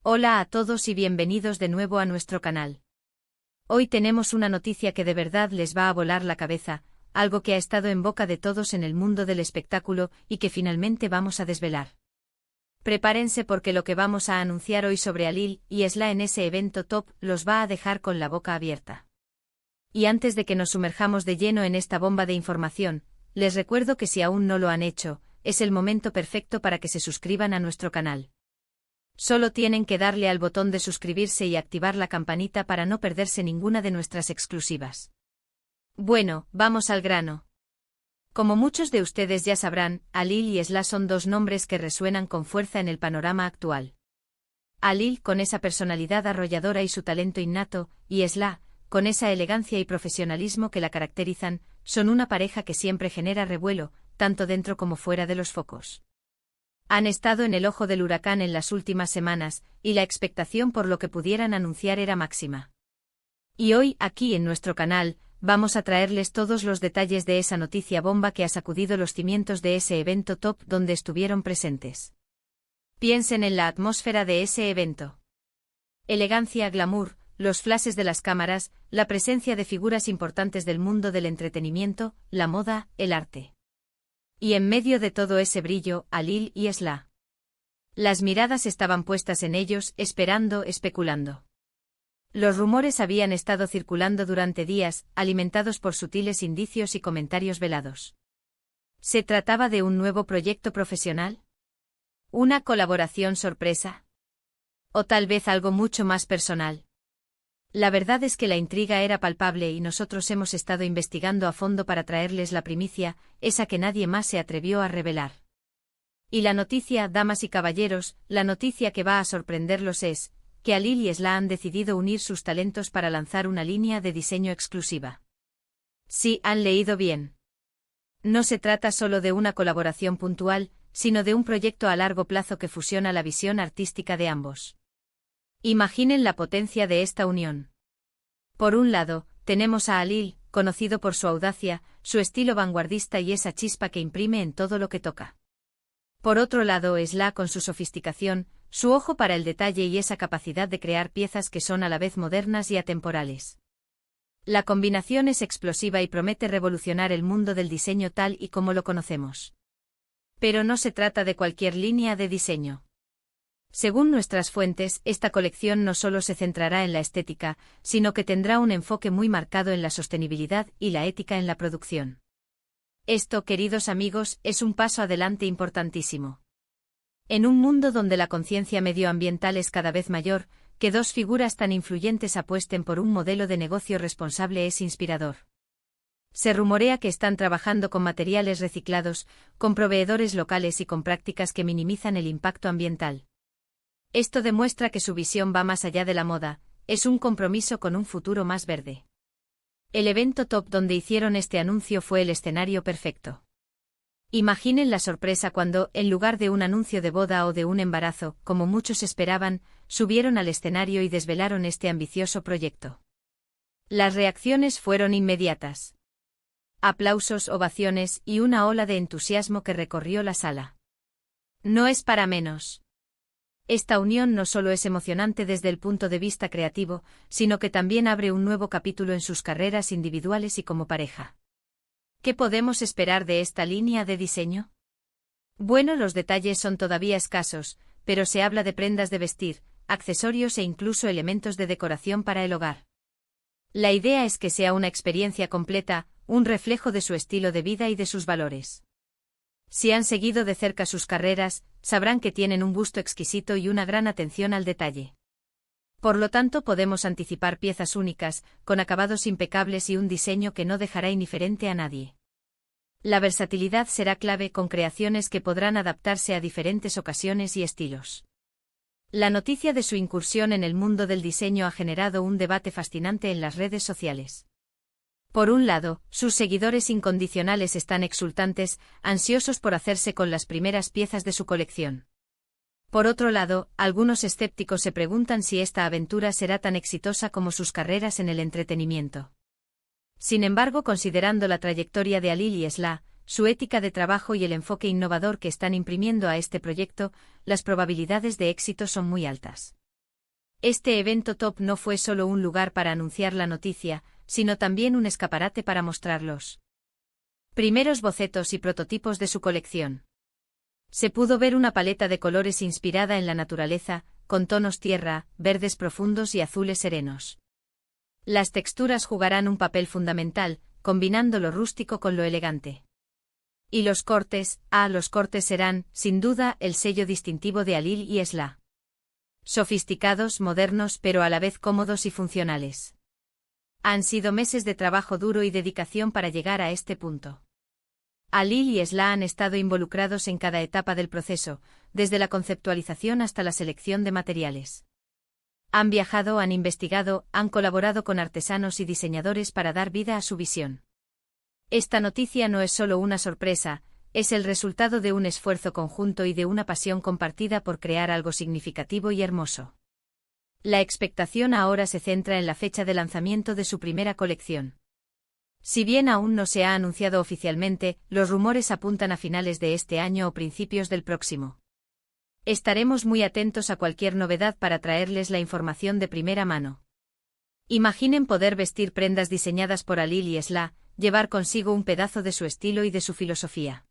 Hola a todos y bienvenidos de nuevo a nuestro canal. Hoy tenemos una noticia que de verdad les va a volar la cabeza, algo que ha estado en boca de todos en el mundo del espectáculo y que finalmente vamos a desvelar. Prepárense porque lo que vamos a anunciar hoy sobre Alil y Esla en ese evento top los va a dejar con la boca abierta. Y antes de que nos sumerjamos de lleno en esta bomba de información, les recuerdo que si aún no lo han hecho, es el momento perfecto para que se suscriban a nuestro canal. Solo tienen que darle al botón de suscribirse y activar la campanita para no perderse ninguna de nuestras exclusivas. Bueno, vamos al grano. Como muchos de ustedes ya sabrán, Alil y Esla son dos nombres que resuenan con fuerza en el panorama actual. Alil con esa personalidad arrolladora y su talento innato, y Esla, con esa elegancia y profesionalismo que la caracterizan, son una pareja que siempre genera revuelo, tanto dentro como fuera de los focos. Han estado en el ojo del huracán en las últimas semanas, y la expectación por lo que pudieran anunciar era máxima. Y hoy, aquí en nuestro canal, vamos a traerles todos los detalles de esa noticia bomba que ha sacudido los cimientos de ese evento top donde estuvieron presentes. Piensen en la atmósfera de ese evento. Elegancia, glamour, los flashes de las cámaras, la presencia de figuras importantes del mundo del entretenimiento, la moda, el arte. Y en medio de todo ese brillo, Alil y Esla. Las miradas estaban puestas en ellos, esperando, especulando. Los rumores habían estado circulando durante días, alimentados por sutiles indicios y comentarios velados. ¿Se trataba de un nuevo proyecto profesional? ¿Una colaboración sorpresa? ¿O tal vez algo mucho más personal? La verdad es que la intriga era palpable y nosotros hemos estado investigando a fondo para traerles la primicia, esa que nadie más se atrevió a revelar. Y la noticia, damas y caballeros, la noticia que va a sorprenderlos es que Alil y Esla han decidido unir sus talentos para lanzar una línea de diseño exclusiva. Sí, han leído bien. No se trata solo de una colaboración puntual, sino de un proyecto a largo plazo que fusiona la visión artística de ambos. Imaginen la potencia de esta unión. Por un lado, tenemos a Alil, conocido por su audacia, su estilo vanguardista y esa chispa que imprime en todo lo que toca. Por otro lado, Esla con su sofisticación, su ojo para el detalle y esa capacidad de crear piezas que son a la vez modernas y atemporales. La combinación es explosiva y promete revolucionar el mundo del diseño tal y como lo conocemos. Pero no se trata de cualquier línea de diseño. Según nuestras fuentes, esta colección no solo se centrará en la estética, sino que tendrá un enfoque muy marcado en la sostenibilidad y la ética en la producción. Esto, queridos amigos, es un paso adelante importantísimo. En un mundo donde la conciencia medioambiental es cada vez mayor, que dos figuras tan influyentes apuesten por un modelo de negocio responsable es inspirador. Se rumorea que están trabajando con materiales reciclados, con proveedores locales y con prácticas que minimizan el impacto ambiental. Esto demuestra que su visión va más allá de la moda, es un compromiso con un futuro más verde. El evento top donde hicieron este anuncio fue el escenario perfecto. Imaginen la sorpresa cuando, en lugar de un anuncio de boda o de un embarazo, como muchos esperaban, subieron al escenario y desvelaron este ambicioso proyecto. Las reacciones fueron inmediatas. Aplausos, ovaciones y una ola de entusiasmo que recorrió la sala. No es para menos. Esta unión no solo es emocionante desde el punto de vista creativo, sino que también abre un nuevo capítulo en sus carreras individuales y como pareja. ¿Qué podemos esperar de esta línea de diseño? Bueno, los detalles son todavía escasos, pero se habla de prendas de vestir, accesorios e incluso elementos de decoración para el hogar. La idea es que sea una experiencia completa, un reflejo de su estilo de vida y de sus valores. Si han seguido de cerca sus carreras, sabrán que tienen un gusto exquisito y una gran atención al detalle. Por lo tanto, podemos anticipar piezas únicas, con acabados impecables y un diseño que no dejará indiferente a nadie. La versatilidad será clave con creaciones que podrán adaptarse a diferentes ocasiones y estilos. La noticia de su incursión en el mundo del diseño ha generado un debate fascinante en las redes sociales. Por un lado, sus seguidores incondicionales están exultantes, ansiosos por hacerse con las primeras piezas de su colección. Por otro lado, algunos escépticos se preguntan si esta aventura será tan exitosa como sus carreras en el entretenimiento. Sin embargo, considerando la trayectoria de Alil y Esla, su ética de trabajo y el enfoque innovador que están imprimiendo a este proyecto, las probabilidades de éxito son muy altas. Este evento top no fue solo un lugar para anunciar la noticia, sino también un escaparate para mostrar los primeros bocetos y prototipos de su colección. Se pudo ver una paleta de colores inspirada en la naturaleza, con tonos tierra, verdes profundos y azules serenos. Las texturas jugarán un papel fundamental, combinando lo rústico con lo elegante. Y los cortes serán, sin duda, el sello distintivo de Alil y Esla. Sofisticados, modernos pero a la vez cómodos y funcionales. Han sido meses de trabajo duro y dedicación para llegar a este punto. Alil y Esla han estado involucrados en cada etapa del proceso, desde la conceptualización hasta la selección de materiales. Han viajado, han investigado, han colaborado con artesanos y diseñadores para dar vida a su visión. Esta noticia no es solo una sorpresa, es el resultado de un esfuerzo conjunto y de una pasión compartida por crear algo significativo y hermoso. La expectación ahora se centra en la fecha de lanzamiento de su primera colección. Si bien aún no se ha anunciado oficialmente, los rumores apuntan a finales de este año o principios del próximo. Estaremos muy atentos a cualquier novedad para traerles la información de primera mano. Imaginen poder vestir prendas diseñadas por Alil y Esla, llevar consigo un pedazo de su estilo y de su filosofía.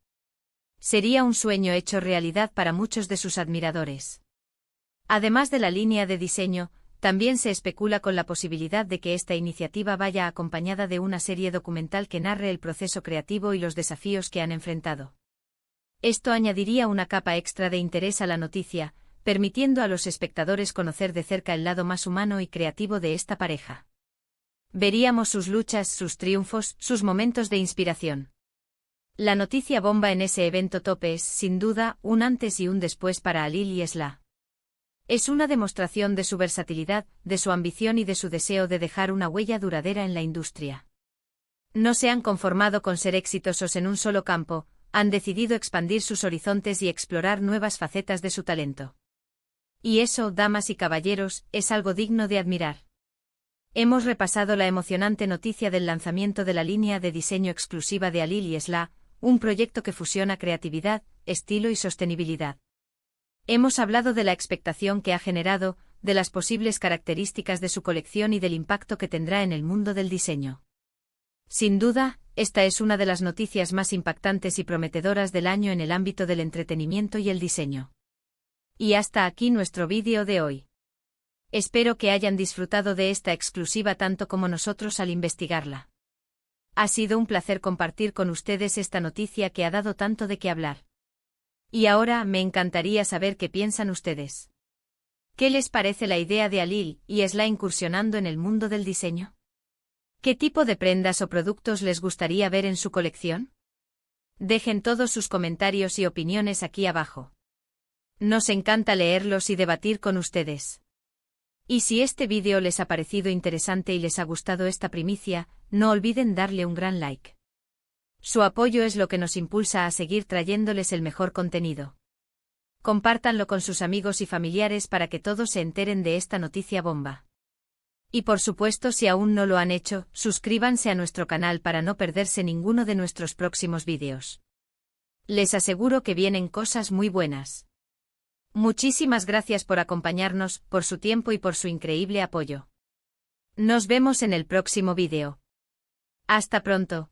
Sería un sueño hecho realidad para muchos de sus admiradores. Además de la línea de diseño, también se especula con la posibilidad de que esta iniciativa vaya acompañada de una serie documental que narre el proceso creativo y los desafíos que han enfrentado. Esto añadiría una capa extra de interés a la noticia, permitiendo a los espectadores conocer de cerca el lado más humano y creativo de esta pareja. Veríamos sus luchas, sus triunfos, sus momentos de inspiración. La noticia bomba en ese evento top es, sin duda, un antes y un después para Alil y Esla. Es una demostración de su versatilidad, de su ambición y de su deseo de dejar una huella duradera en la industria. No se han conformado con ser exitosos en un solo campo, han decidido expandir sus horizontes y explorar nuevas facetas de su talento. Y eso, damas y caballeros, es algo digno de admirar. Hemos repasado la emocionante noticia del lanzamiento de la línea de diseño exclusiva de Alil y Esla, un proyecto que fusiona creatividad, estilo y sostenibilidad. Hemos hablado de la expectación que ha generado, de las posibles características de su colección y del impacto que tendrá en el mundo del diseño. Sin duda, esta es una de las noticias más impactantes y prometedoras del año en el ámbito del entretenimiento y el diseño. Y hasta aquí nuestro vídeo de hoy. Espero que hayan disfrutado de esta exclusiva tanto como nosotros al investigarla. Ha sido un placer compartir con ustedes esta noticia que ha dado tanto de qué hablar. Y ahora me encantaría saber qué piensan ustedes. ¿Qué les parece la idea de Alil y Esla incursionando en el mundo del diseño? ¿Qué tipo de prendas o productos les gustaría ver en su colección? Dejen todos sus comentarios y opiniones aquí abajo. Nos encanta leerlos y debatir con ustedes. Y si este vídeo les ha parecido interesante y les ha gustado esta primicia, no olviden darle un gran like. Su apoyo es lo que nos impulsa a seguir trayéndoles el mejor contenido. Compártanlo con sus amigos y familiares para que todos se enteren de esta noticia bomba. Y por supuesto, si aún no lo han hecho, suscríbanse a nuestro canal para no perderse ninguno de nuestros próximos vídeos. Les aseguro que vienen cosas muy buenas. Muchísimas gracias por acompañarnos, por su tiempo y por su increíble apoyo. Nos vemos en el próximo vídeo. Hasta pronto.